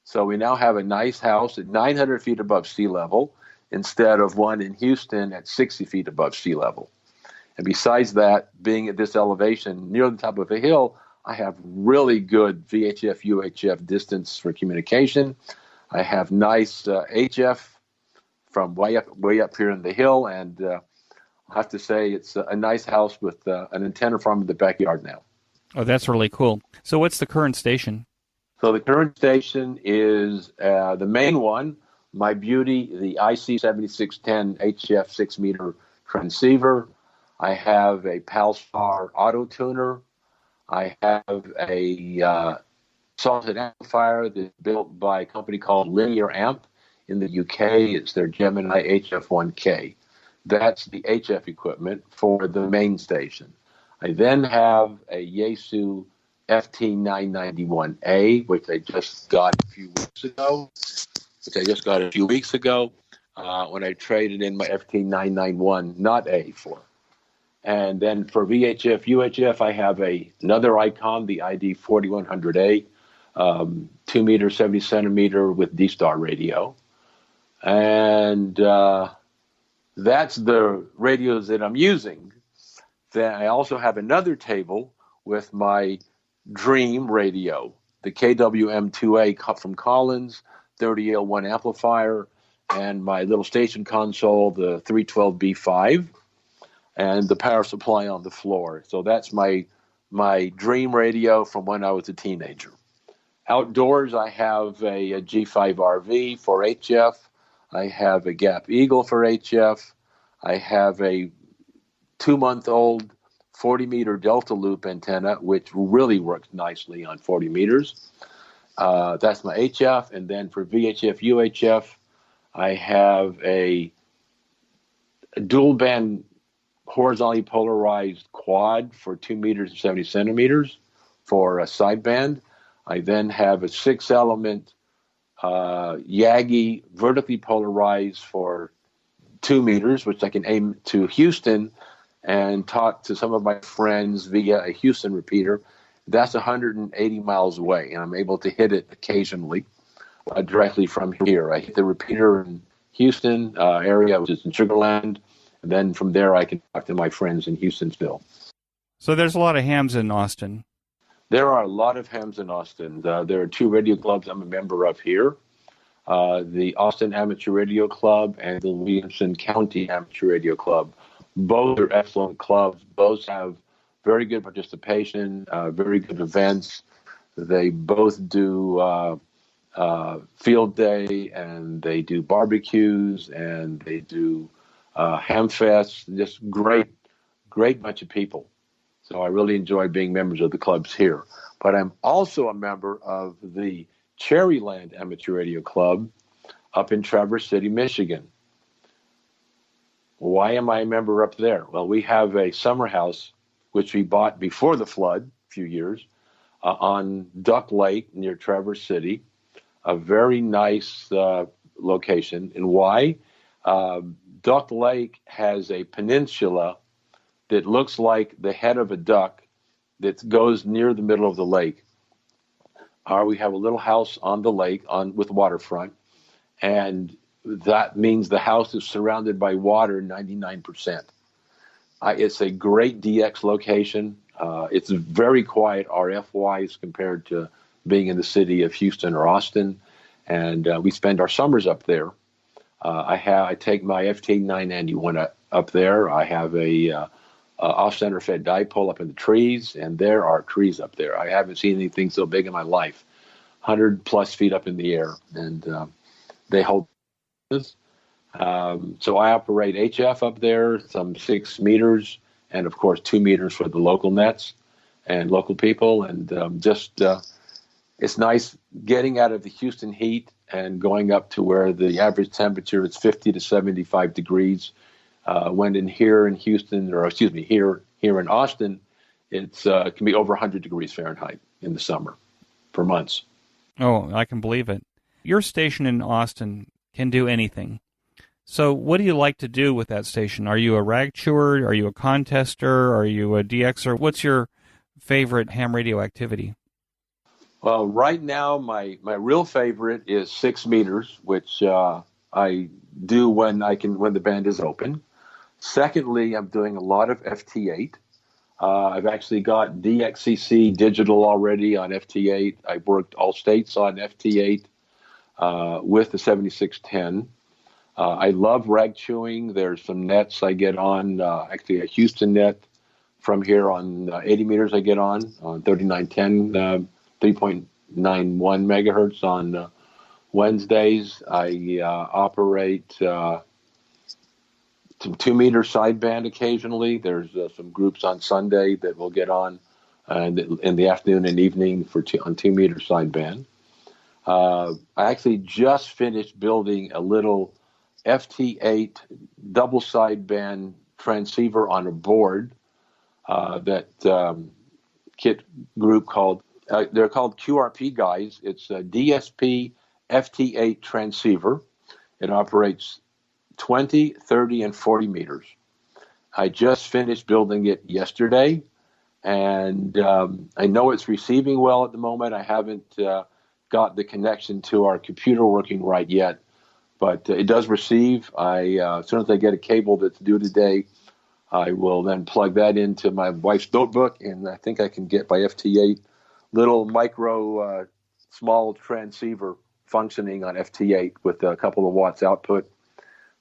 So we now have a nice house at 900 feet above sea level instead of one in Houston at 60 feet above sea level. And besides that, being at this elevation near the top of a hill, I have really good VHF, UHF distance for communication. I have nice HF from way up here in the hill, and I have to say it's a nice house with an antenna farm in the backyard now. Oh, that's really cool. So what's the current station? So the current station is the main one, my beauty, the IC7610 HF 6-meter transceiver. I have a Palstar auto tuner. I have a salted amplifier that's built by a company called Linear Amp in the UK. It's their Gemini HF1K. That's the HF equipment for the main station. I then have a Yaesu FT991A, which I just got a few weeks ago, when I traded in my FT991 not A for. And then for VHF, UHF, I have another Icon, the ID4100A, 2 meter, 70 centimeter with D-Star radio. And that's the radios that I'm using. Then I also have another table with my Dream radio, the KWM2A from Colliins, 30L1 amplifier, and my little station console, the 312B5, and the power supply on the floor. So that's my Dream radio from when I was a teenager. Outdoors, I have a G5RV for HF. I have a Gap Eagle for HF. I have a 2-month-old 40-meter Delta Loop antenna, which really works nicely on 40 meters. That's my HF. And then for VHF, UHF, I have a dual-band horizontally polarized quad for 2 meters and 70 centimeters for a sideband. I then have a 6-element Yagi vertically polarized for 2 meters, which I can aim to Houston and talk to some of my friends via a Houston repeater. That's 180 miles away, and I'm able to hit it occasionally directly from here. I hit the repeater in Houston area, which is in Sugar Land, and then from there I can talk to my friends in Houston still. So there's a lot of hams in Austin. There are a lot of hams in Austin. There are 2 radio clubs I'm a member of here, the Austin Amateur Radio Club and the Williamson County Amateur Radio Club. Both are excellent clubs. Both have very good participation, very good events. They both do field day, and they do barbecues, and they do ham fests. Just great bunch of people. So I really enjoy being members of the clubs here. But I'm also a member of the Cherryland Amateur Radio Club up in Traverse City, Michigan. Why am I a member up there? Well, we have a summer house, which we bought before the flood, a few years, on Duck Lake near Traverse City, a very nice location. And why? Duck Lake has a peninsula that looks like the head of a duck that goes near the middle of the lake. We have a little house on the lake with waterfront, and that means the house is surrounded by water 99%. It's a great DX location. It's very quiet RF-wise compared to being in the city of Houston or Austin, and we spend our summers up there. I take my FT991 up there. I have a off-center fed dipole up in the trees, and there are trees up there. I haven't seen anything so big in my life, 100-plus feet up in the air, and they hold this. So I operate HF up there, some 6 meters, and of course 2 meters for the local nets and local people, and it's nice getting out of the Houston heat and going up to where the average temperature is 50 to 75 degrees. When here in Houston, or excuse me, here in Austin, it's can be over 100 degrees Fahrenheit in the summer. for months. Oh, I can believe it. Your station in Austin can do anything. So what do you like to do with that station? Are you a rag chewer? Are you a contester? Are you a DXer? What's your favorite ham radio activity? Well, right now, my real favorite is 6 meters, which I do when the band is open. Secondly, I'm doing a lot of FT8. I've actually got DXCC digital already on FT8. I've worked all states on FT8 with the 7610. I love rag chewing. There's some nets I get on, actually a Houston net from here on 80 meters I get on 3910, 3.91 megahertz on Wednesdays. I operate some 2-meter sideband occasionally. There's some groups on Sunday that will get on in the afternoon and evening on 2-meter sideband. I actually just finished building a little FT8 double sideband transceiver on a board that kit group called, they're called QRP guys. It's a DSP FT8 transceiver. It operates 20, 30, and 40 meters. I just finished building it yesterday, and I know it's receiving well at the moment. I haven't got the connection to our computer working right yet, but it does receive. As soon as I get a cable that's due today, I will then plug that into my wife's notebook, and I think I can get by FT8 little micro small transceiver functioning on FT8 with a couple of watts output,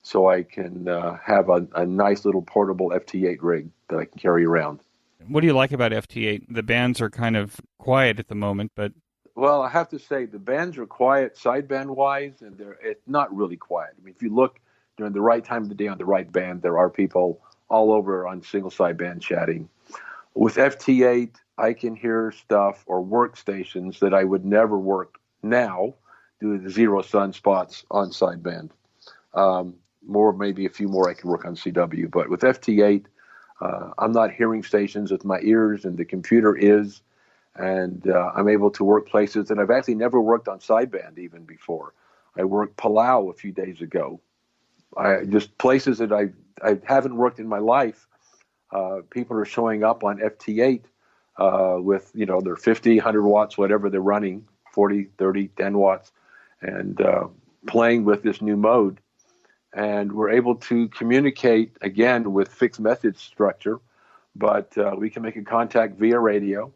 so I can have a nice little portable FT8 rig that I can carry around. What do you like about FT8? The bands are kind of quiet at the moment, but... Well, I have to say the bands are quiet sideband-wise, and it's not really quiet. I mean, if you look during the right time of the day on the right band, there are people all over on single sideband chatting. With FT8, I can hear stuff or workstations that I would never work now due to the 0 sunspots on sideband. Maybe a few more I can work on CW, but with FT8, I'm not hearing stations with my ears, and the computer is, and I'm able to work places that I've actually never worked on sideband even before. I worked Palau a few days ago. Just places that I haven't worked in my life. People are showing up on FT8 with, their 50, 100 watts, whatever they're running, 40, 30, 10 watts, and playing with this new mode. And we're able to communicate, again, with fixed message structure, but we can make a contact via radio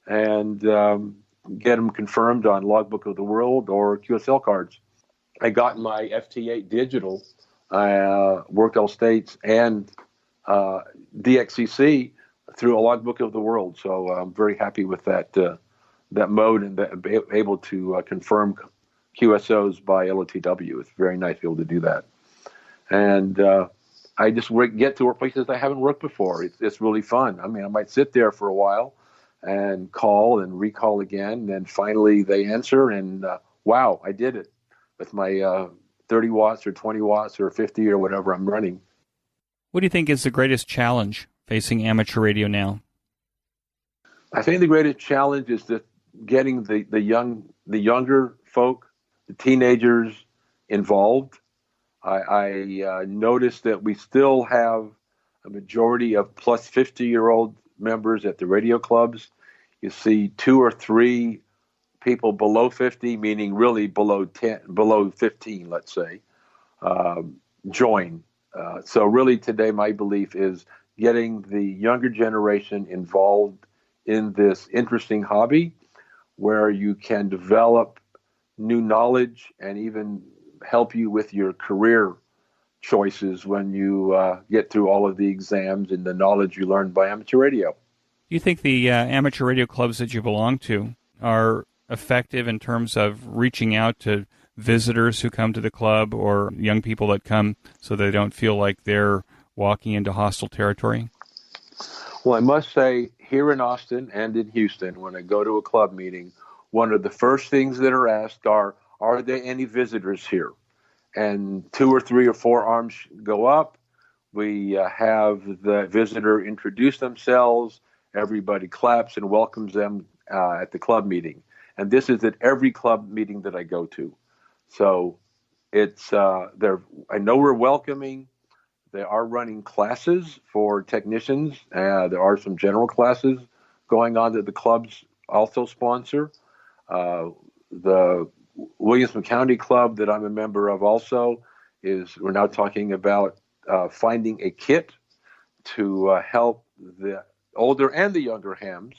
and get them confirmed on Logbook of the World or QSL cards. I got my FT8 digital, worked all states, and DXCC through a Logbook of the World. So I'm very happy with that mode and able to confirm QSOs by LOTW. It's very nice to be able to do that. And I just get to work places I haven't worked before. It's really fun. I mean, I might sit there for a while and call and recall again, and then finally they answer, and wow, I did it with my 30 watts or 20 watts or 50 or whatever I'm running. What do you think is the greatest challenge facing amateur radio now? I think the greatest challenge is that getting the younger folk, the teenagers involved. I noticed that we still have a majority of plus 50-year-old members at the radio clubs. You see 2 or 3 people below 50, meaning really below 15, let's say, join. So really today my belief is getting the younger generation involved in this interesting hobby where you can develop new knowledge and even help you with your career choices when you get through all of the exams and the knowledge you learned by amateur radio. Do you think the amateur radio clubs that you belong to are effective in terms of reaching out to visitors who come to the club or young people that come so they don't feel like they're walking into hostile territory? Well, I must say, here in Austin and in Houston, when I go to a club meeting, one of the first things that are asked are there any visitors here? And 2 or 3 or 4 arms go up. We have the visitor introduce themselves. Everybody claps and welcomes them at the club meeting. And this is at every club meeting that I go to. So it's I know we're welcoming. They are running classes for technicians. There are some general classes going on that the clubs also sponsor. The Williamson County Club that I'm a member of also we're now talking about finding a kit to help the older and the younger hams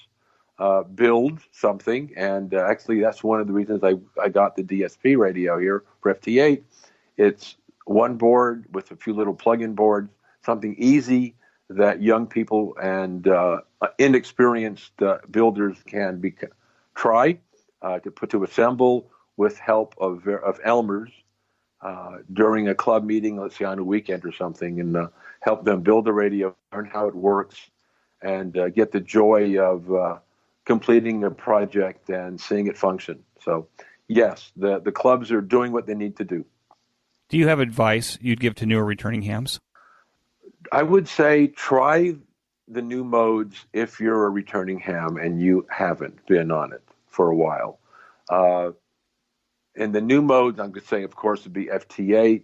build something. And actually, that's one of the reasons I got the DSP radio here for FT8. It's one board with a few little plug-in boards, something easy that young people and inexperienced builders can try to assemble with help of Elmer's during a club meeting, let's say on a weekend or something, and help them build the radio, learn how it works, and get the joy of completing a project and seeing it function. So, yes, the clubs are doing what they need to do. Do you have advice you'd give to newer returning hams? I would say try the new modes if you're a returning ham and you haven't been on it for a while. And the new modes, I'm going to say, of course, would be FT8,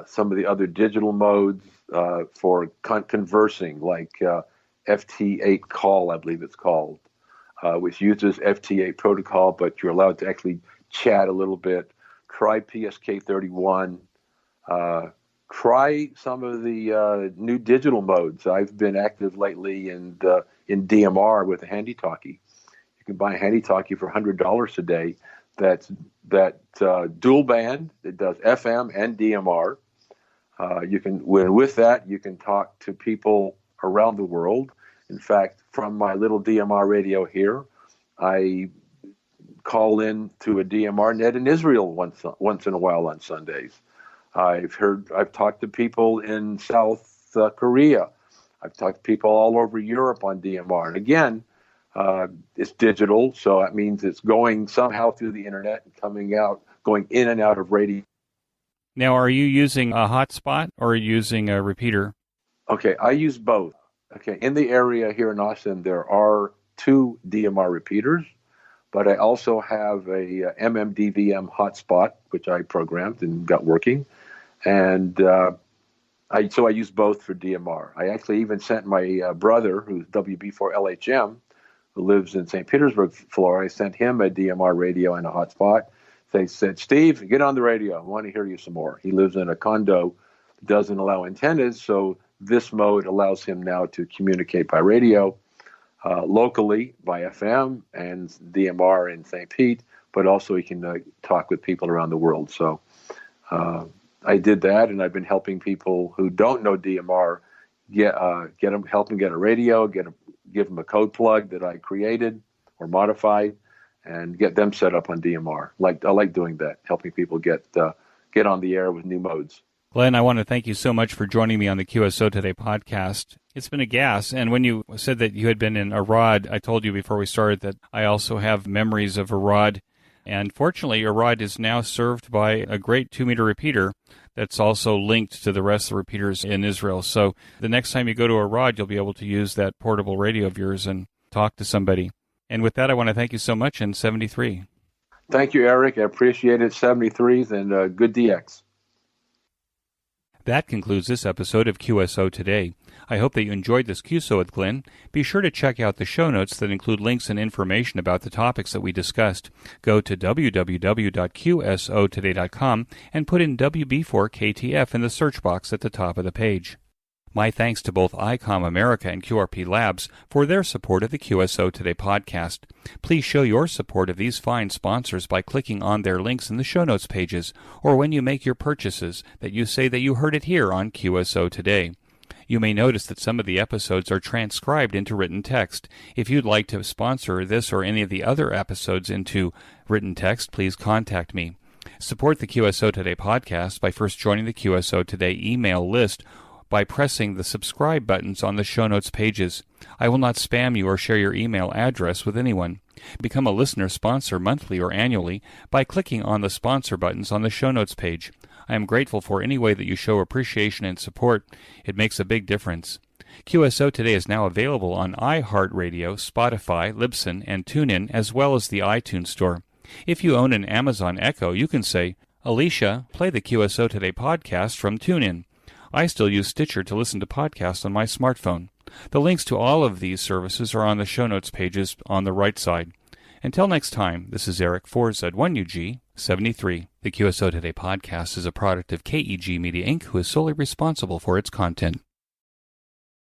some of the other digital modes for conversing, like FT8 call, I believe it's called, which uses FT8 protocol, but you're allowed to actually chat a little bit. Try PSK31. Try some of the new digital modes. I've been active lately in DMR with a handy talkie. You can buy a handy talkie for $100 a day. That's dual band. It does FM and DMR. With that, you can talk to people around the world. In fact, from my little DMR radio here, I call in to a DMR net in Israel once in a while on Sundays. I've talked to people in South Korea. I've talked to people all over Europe on DMR. And again, it's digital, so that means it's going somehow through the internet and going in and out of radio. Now, are you using a hotspot or using a repeater? Okay, I use both. Okay, in the area here in Austin, there are 2 DMR repeaters, but I also have a MMDVM hotspot, which I programmed and got working. And I use both for DMR. I actually even sent my brother, who's WB4LHM, who lives in St. Petersburg, Florida. I sent him a DMR radio and a hotspot. They said, "Steve, get on the radio. I want to hear you some more." He lives in a condo that doesn't allow antennas, so this mode allows him now to communicate by radio locally by FM and DMR in St. Pete, but also he can talk with people around the world. So I did that, and I've been helping people who don't know DMR help them get a radio, give them a code plug that I created or modified, and get them set up on DMR. I like doing that, helping people get on the air with new modes. Glenn, I want to thank you so much for joining me on the QSO Today podcast. It's been a gas, and when you said that you had been in Arad, I told you before we started that I also have memories of Arad, and fortunately Arad is now served by a great 2-meter repeater that's also linked to the rest of the repeaters in Israel. So the next time you go to Arad, you'll be able to use that portable radio of yours and talk to somebody. And with that, I want to thank you so much, and 73. Thank you, Eric. I appreciate it. 73s and good DX. That concludes this episode of QSO Today. I hope that you enjoyed this QSO with Glenn. Be sure to check out the show notes that include links and information about the topics that we discussed. Go to www.qsotoday.com and put in WB4KTF in the search box at the top of the page. My thanks to both ICOM America and QRP Labs for their support of the QSO Today podcast. Please show your support of these fine sponsors by clicking on their links in the show notes pages, or when you make your purchases, that you say that you heard it here on QSO Today. You may notice that some of the episodes are transcribed into written text. If you'd like to sponsor this or any of the other episodes into written text, please contact me. Support the QSO Today podcast by first joining the QSO Today email list by pressing the subscribe buttons on the show notes pages. I will not spam you or share your email address with anyone. Become a listener sponsor monthly or annually by clicking on the sponsor buttons on the show notes page. I am grateful for any way that you show appreciation and support. It makes a big difference. QSO Today is now available on iHeartRadio, Spotify, Libsyn, and TuneIn, as well as the iTunes Store. If you own an Amazon Echo, you can say, Alicia, play the QSO Today podcast from TuneIn. I still use Stitcher to listen to podcasts on my smartphone. The links to all of these services are on the show notes pages on the right side. Until next time, this is Eric for Z1UG 73. The QSO Today podcast is a product of KEG Media Inc., who is solely responsible for its content.